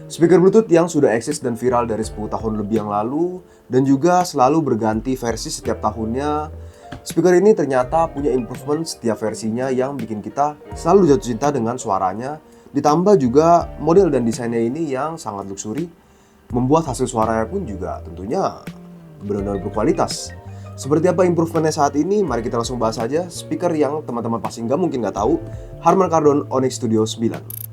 Speaker Bluetooth yang sudah eksis dan viral dari 10 tahun lebih yang lalu dan juga selalu berganti versi setiap tahunnya. Speaker ini ternyata punya improvement setiap versinya yang bikin kita selalu jatuh cinta dengan suaranya. Ditambah juga model dan desainnya ini yang sangat luxury, membuat hasil suaranya pun juga tentunya benar-benar berkualitas. Seperti apa improvementnya saat ini? Mari kita langsung bahas aja speaker yang teman-teman pasti mungkin nggak tahu, Harman Kardon Onyx Studio 9.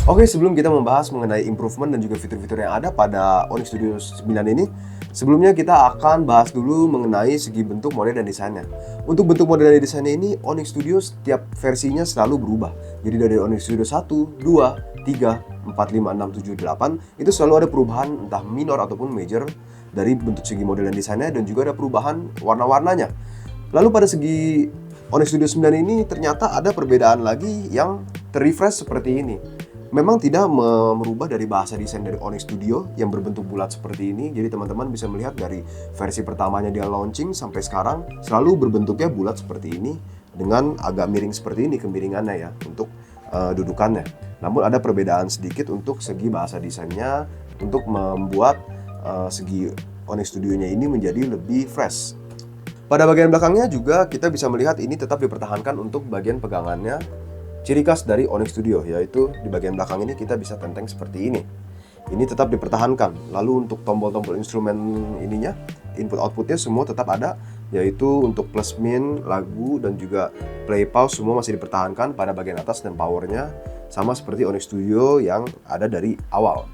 Oke, sebelum kita membahas mengenai improvement dan juga fitur-fitur yang ada pada Onyx Studio 9 ini, sebelumnya kita akan bahas dulu mengenai segi bentuk, model, dan desainnya. Untuk bentuk, model, dan desainnya ini, Onyx Studio setiap versinya selalu berubah. Jadi dari Onyx Studio 1, 2, 3, 4, 5, 6, 7, 8, itu selalu ada perubahan entah minor ataupun major dari bentuk segi model dan desainnya, dan juga ada perubahan warna-warnanya. Lalu pada segi Onyx Studio 9 ini ternyata ada perbedaan lagi yang terrefresh seperti ini. Memang tidak merubah dari bahasa desain dari Onyx Studio yang berbentuk bulat seperti ini. Jadi teman-teman bisa melihat dari versi pertamanya dia launching sampai sekarang selalu berbentuknya bulat seperti ini dengan agak miring seperti ini kemiringannya ya untuk dudukannya. Namun ada perbedaan sedikit untuk segi bahasa desainnya untuk membuat segi Onyx Studio-nya ini menjadi lebih fresh. Pada bagian belakangnya juga kita bisa melihat ini tetap dipertahankan untuk bagian pegangannya. Ciri khas dari Onyx Studio yaitu di bagian belakang ini kita bisa tenteng seperti ini. Ini tetap dipertahankan. Lalu untuk tombol-tombol instrumen ininya, input-outputnya semua tetap ada, yaitu untuk plus min, lagu, dan juga play pause semua masih dipertahankan pada bagian atas dan powernya sama seperti Onyx Studio yang ada dari awal.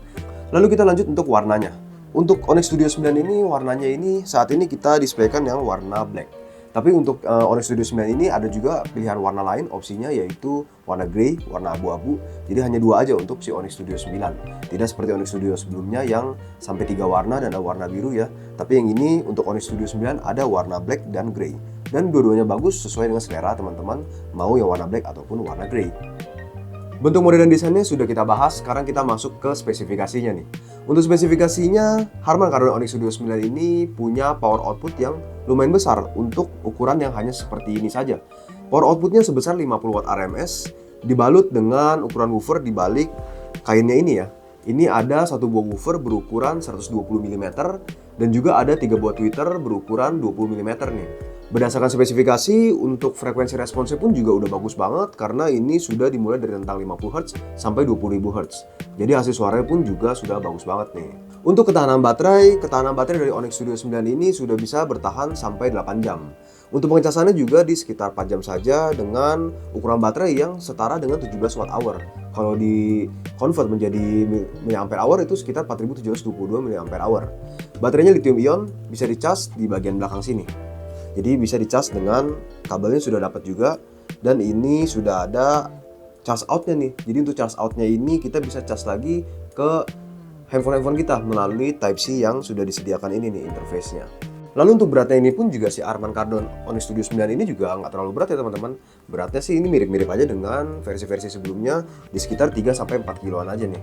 Lalu kita lanjut untuk warnanya. Untuk Onyx Studio 9 ini warnanya ini saat ini kita displaykan yang warna black. Tapi untuk Onyx Studio 9 ini ada juga pilihan warna lain opsinya yaitu warna grey, warna abu-abu. Jadi hanya dua aja untuk si Onyx Studio 9. Tidak seperti Onyx Studio sebelumnya yang sampai 3 warna dan ada warna biru ya. Tapi yang ini untuk Onyx Studio 9 ada warna black dan grey. Dan dua-duanya bagus sesuai dengan selera teman-teman mau yang warna black ataupun warna grey. Bentuk, model, dan desainnya sudah kita bahas, sekarang kita masuk ke spesifikasinya nih. Untuk spesifikasinya, Harman Kardon Onyx Studio 9 ini punya power output yang lumayan besar untuk ukuran yang hanya seperti ini saja. Power outputnya sebesar 50 Watt RMS, dibalut dengan ukuran woofer di balik kainnya ini ya. Ini ada satu buah woofer berukuran 120 mm dan juga ada 3 buah tweeter berukuran 20 mm nih. Berdasarkan spesifikasi, untuk frekuensi responsnya pun juga udah bagus banget karena ini sudah dimulai dari rentang 50 Hz sampai 20.000 Hz. Jadi hasil suaranya pun juga sudah bagus banget nih. Untuk ketahanan baterai dari Onyx Studio 9 ini sudah bisa bertahan sampai 8 jam. Untuk pengecasannya juga di sekitar 4 jam saja dengan ukuran baterai yang setara dengan 17 watt hour. Kalau di convert menjadi mAh itu sekitar 4722 mAh. Baterainya lithium ion, bisa dicas di bagian belakang sini. Jadi bisa dicas dengan kabelnya sudah dapat juga dan ini sudah ada charge outnya nih. Jadi untuk charge outnya ini kita bisa cas lagi ke handphone kita melalui Type-C yang sudah disediakan ini nih interface-nya. Lalu untuk beratnya ini pun juga si Harman Kardon Onyx Studio 9 ini juga nggak terlalu berat ya teman-teman. Beratnya sih ini mirip-mirip aja dengan versi-versi sebelumnya di sekitar 3-4 kiloan aja nih.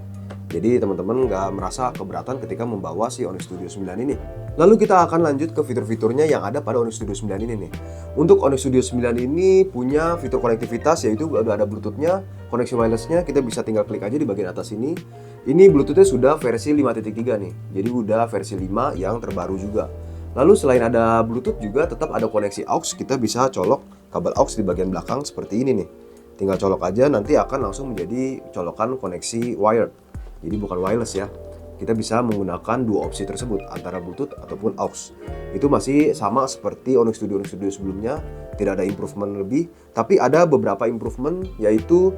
Jadi teman-teman nggak merasa keberatan ketika membawa si Onyx Studio 9 ini. Lalu kita akan lanjut ke fitur-fiturnya yang ada pada Onyx Studio 9 ini nih. Untuk Onyx Studio 9 ini punya fitur konektivitas yaitu udah ada Bluetooth-nya, koneksi wireless-nya kita bisa tinggal klik aja di bagian atas ini. Ini Bluetooth-nya sudah versi 5.3 nih. Jadi udah versi 5 yang terbaru juga. Lalu selain ada Bluetooth juga tetap ada koneksi aux, kita bisa colok kabel aux di bagian belakang seperti ini nih. Tinggal colok aja nanti akan langsung menjadi colokan koneksi wired. Jadi bukan wireless ya. Kita bisa menggunakan dua opsi tersebut antara Bluetooth ataupun aux. Itu masih sama seperti Onyx Studio sebelumnya, tidak ada improvement lebih, tapi ada beberapa improvement yaitu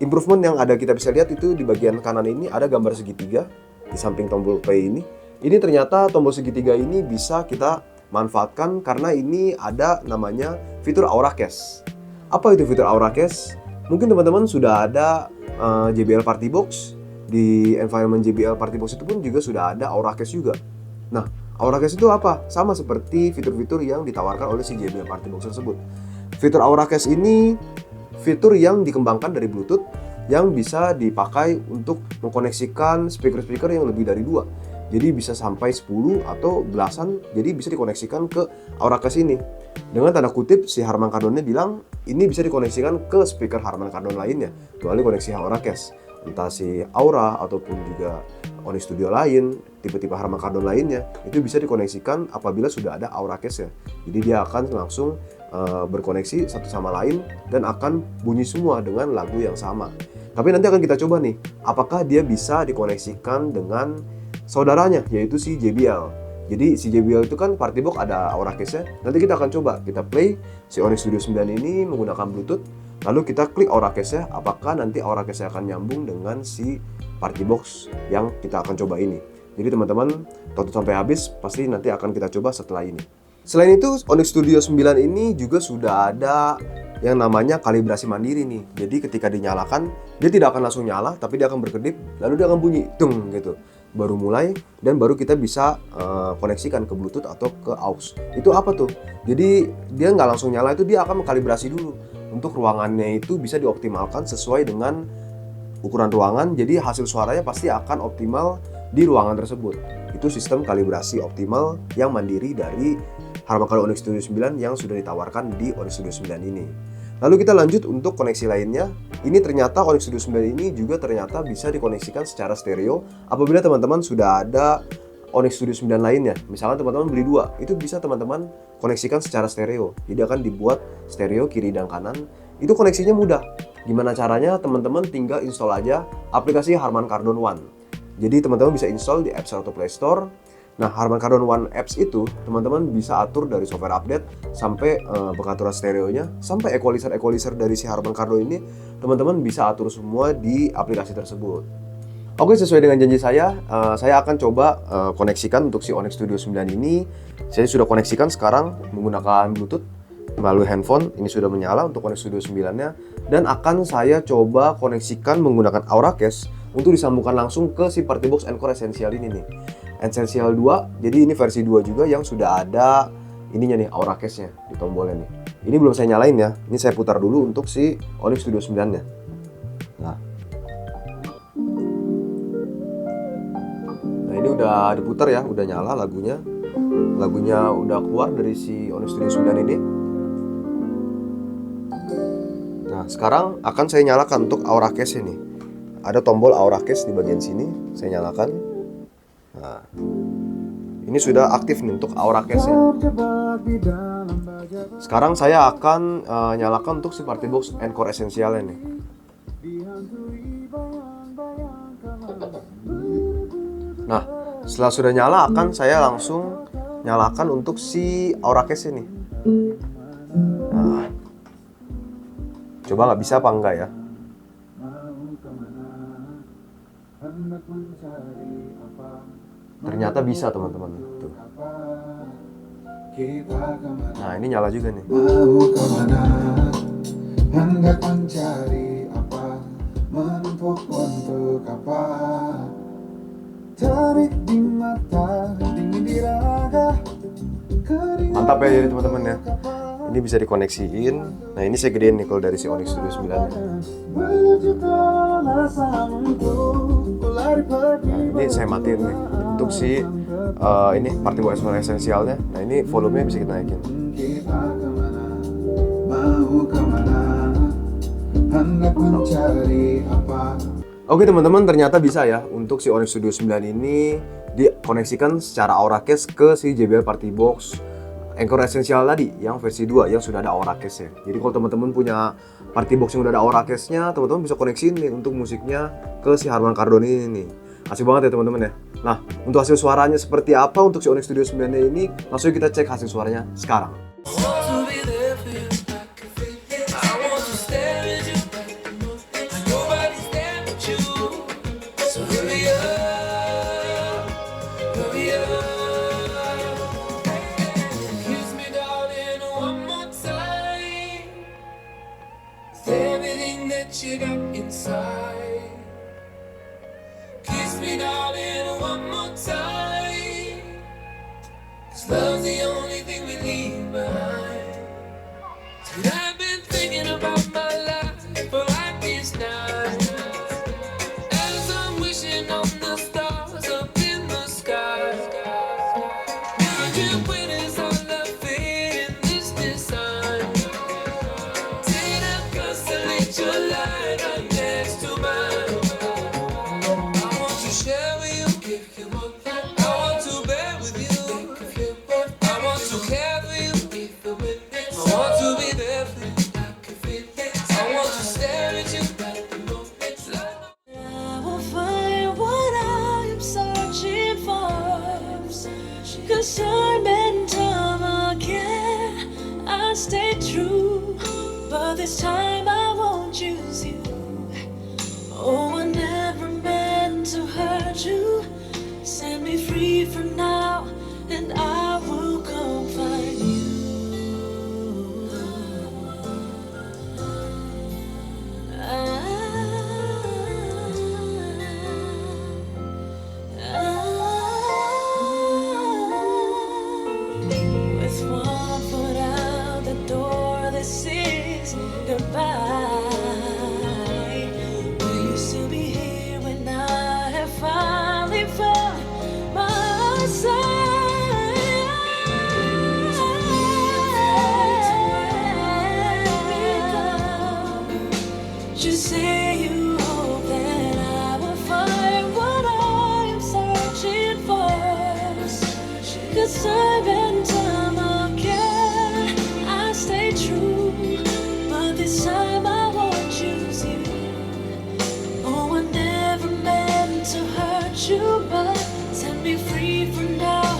improvement yang ada kita bisa lihat itu di bagian kanan ini ada gambar segitiga di samping tombol play ini. Ini ternyata tombol segitiga ini bisa kita manfaatkan karena ini ada namanya fitur Aura Case. Apa itu fitur Aura Case? Mungkin teman-teman sudah ada JBL Party Box. Di environment JBL Party Box itu pun juga sudah ada Aura Case juga. Nah, Aura Case itu apa? Sama seperti fitur-fitur yang ditawarkan oleh si JBL Party Box tersebut. Fitur Aura Case ini fitur yang dikembangkan dari Bluetooth yang bisa dipakai untuk mengkoneksikan speaker-speaker yang lebih dari 2. Jadi bisa sampai 10 atau belasan, jadi bisa dikoneksikan ke Aura Case ini. Dengan tanda kutip si Harman Kardonnya bilang ini bisa dikoneksikan ke speaker Harman Kardon lainnya, kecuali koneksi Auracast, entah si Aura ataupun juga Onyx Studio lain, tipe-tipe Harman Kardon lainnya, itu bisa dikoneksikan apabila sudah ada Auracast ya. Jadi dia akan langsung berkoneksi satu sama lain dan akan bunyi semua dengan lagu yang sama. Tapi nanti akan kita coba nih, apakah dia bisa dikoneksikan dengan saudaranya, yaitu si JBL. Jadi si JBL itu kan party box ada Auracast-nya. Nanti kita akan coba, kita play si Onyx Studio 9 ini menggunakan Bluetooth. Lalu kita klik Auracast-nya, apakah nanti Auracast-nya akan nyambung dengan si party box yang kita akan coba ini. Jadi teman-teman, tonton sampai habis, pasti nanti akan kita coba setelah ini. Selain itu, Onyx Studio 9 ini juga sudah ada yang namanya kalibrasi mandiri nih. Jadi ketika dinyalakan, dia tidak akan langsung nyala, tapi dia akan berkedip, lalu dia akan bunyi, dung gitu. Baru mulai dan baru kita bisa koneksikan ke Bluetooth atau ke aux. Itu apa tuh? Jadi dia nggak langsung nyala, itu dia akan mengkalibrasi dulu untuk ruangannya itu bisa dioptimalkan sesuai dengan ukuran ruangan. Jadi hasil suaranya pasti akan optimal di ruangan tersebut. Itu sistem kalibrasi optimal yang mandiri dari Harman Kardon Onyx Studio 9 yang sudah ditawarkan di Onyx Studio 9 ini. Lalu kita lanjut untuk koneksi lainnya. Ini ternyata Onyx Studio 9 ini juga ternyata bisa dikoneksikan secara stereo apabila teman-teman sudah ada Onyx Studio 9 lainnya. Misalnya teman-teman beli 2, itu bisa teman-teman koneksikan secara stereo. Jadi akan dibuat stereo kiri dan kanan. Itu koneksinya mudah. Gimana caranya? Teman-teman tinggal install aja aplikasi Harman Kardon One. Jadi teman-teman bisa install di App Store atau Play Store. Nah, Harman Kardon One Apps itu teman-teman bisa atur dari software update sampai pengaturan stereonya, sampai equalizer dari si Harman Kardon ini teman-teman bisa atur semua di aplikasi tersebut. Oke, sesuai dengan janji saya akan coba koneksikan untuk si Onyx Studio 9 ini. Saya sudah koneksikan sekarang menggunakan Bluetooth melalui handphone. Ini sudah menyala untuk Onyx Studio 9-nya, dan akan saya coba koneksikan menggunakan Auracast untuk disambungkan langsung ke si Party Box Encore Essential ini nih. Essential 2, jadi ini versi 2 juga yang sudah ada ininya nih, Auracast-nya di tombolnya nih. Ini belum saya nyalain ya, ini saya putar dulu untuk si Onyx Studio 9-nya. Nah ini udah diputar ya, udah nyala lagunya. Lagunya udah keluar dari si Onyx Studio 9 ini. Nah, sekarang akan saya nyalakan untuk Auracast ini. Ada tombol Auracast di bagian sini, saya nyalakan. Nah, ini sudah aktif nih untuk Auracast-nya. Sekarang saya akan nyalakan untuk si Party Box Encore Essential nih. Nah, setelah sudah nyala akan saya langsung nyalakan untuk si Auracast ini. Nah, coba nggak bisa apa enggak ya? Ternyata bisa teman-teman. Tuh. Nah, ini nyala juga nih. Mau kemana, hendak mencari apa, menumpuk untuk apa, terik di mata, dingin di raga. Mantap ya jadi teman-teman ya. Ini bisa dikoneksiin. Nah, ini saya gedein nih kalau dari si Onyx Studio 9. Nah, ini saya matiin nih untuk si ini Party Box Encore Essentialnya. Nah, ini volumenya bisa kita naikin. Oke teman-teman, ternyata bisa ya untuk si Onyx Studio 9 ini dikoneksikan secara Auracast ke si JBL Party Box Encore Essential tadi yang versi 2 yang sudah ada Auracast-nya. Jadi kalau teman-teman punya Party Box yang udah ada Auracast-nya, teman-teman bisa koneksiin nih untuk musiknya ke si Harman Kardon ini nih. Asik banget ya teman-teman ya. Nah, untuk hasil suaranya seperti apa untuk si Onyx Studio 9 ini, langsung kita cek hasil suaranya sekarang. You got inside. Kiss me darling one more time. 'Cause love's the only thing we leave behind. And I've been thinking about my life for like this night. As I'm wishing on the stars up in the sky. Would you witness our love fade in this design? but this time I won't choose you. Oh, I never meant to hurt you. Set me free from now, and I will come find you. With one foot out the door, this is goodbye. Will you still be here when I have finally found my side? Just say you hope that I will find what I am searching for. 'Cause time and time again I stay true, but this time I won't choose you. Oh, I never meant to hurt you, but set me free from now,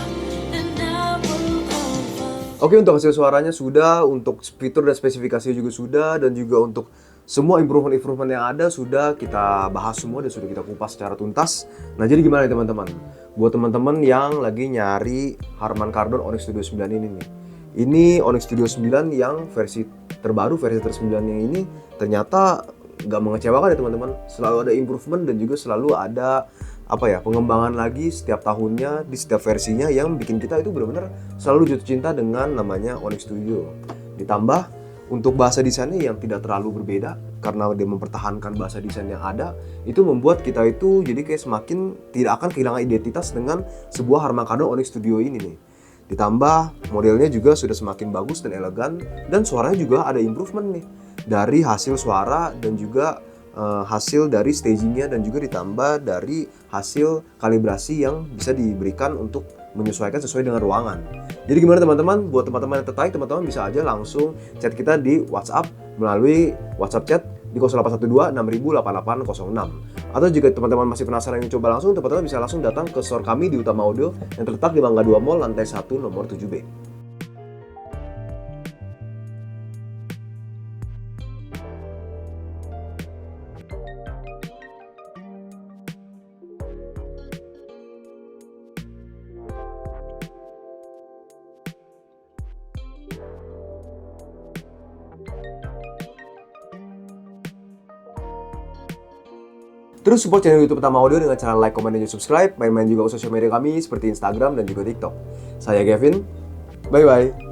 and I will come find. Oke, untuk hasil suaranya sudah, untuk fitur dan spesifikasi juga sudah, dan juga untuk semua improvement yang ada sudah kita bahas semua dan sudah kita kupas secara tuntas. Nah, jadi gimana nih teman-teman? Buat teman-teman yang lagi nyari Harman Kardon Onyx Studio 9 ini nih. Ini Onyx Studio 9 yang versi terbaru, versi ter-9-nya ini ternyata nggak mengecewakan ya teman-teman. Selalu ada improvement dan juga selalu ada pengembangan lagi setiap tahunnya di setiap versinya yang bikin kita itu benar-benar selalu jatuh cinta dengan namanya Onyx Studio. Ditambah untuk bahasa desainnya yang tidak terlalu berbeda karena dia mempertahankan bahasa desain yang ada, itu membuat kita itu jadi kayak semakin tidak akan kehilangan identitas dengan sebuah Harman Kardon Onyx Studio ini nih. Ditambah modelnya juga sudah semakin bagus dan elegan, dan suaranya juga ada improvement nih dari hasil suara dan juga hasil dari stagingnya, dan juga ditambah dari hasil kalibrasi yang bisa diberikan untuk menyesuaikan sesuai dengan ruangan. Jadi gimana teman-teman? Buat teman-teman yang tertarik, teman-teman bisa aja langsung chat kita di WhatsApp melalui WhatsApp chat di 0812 6000 8806. Atau jika teman-teman masih penasaran ingin coba langsung, teman-teman bisa langsung datang ke store kami di Utama Audio yang terletak di Mangga 2 Mall lantai 1 nomor 7B. Terus support channel YouTube Utama Audio dengan cara like, comment, dan juga subscribe. Main-main juga ke sosial media kami seperti Instagram dan juga TikTok. Saya Kevin, bye-bye.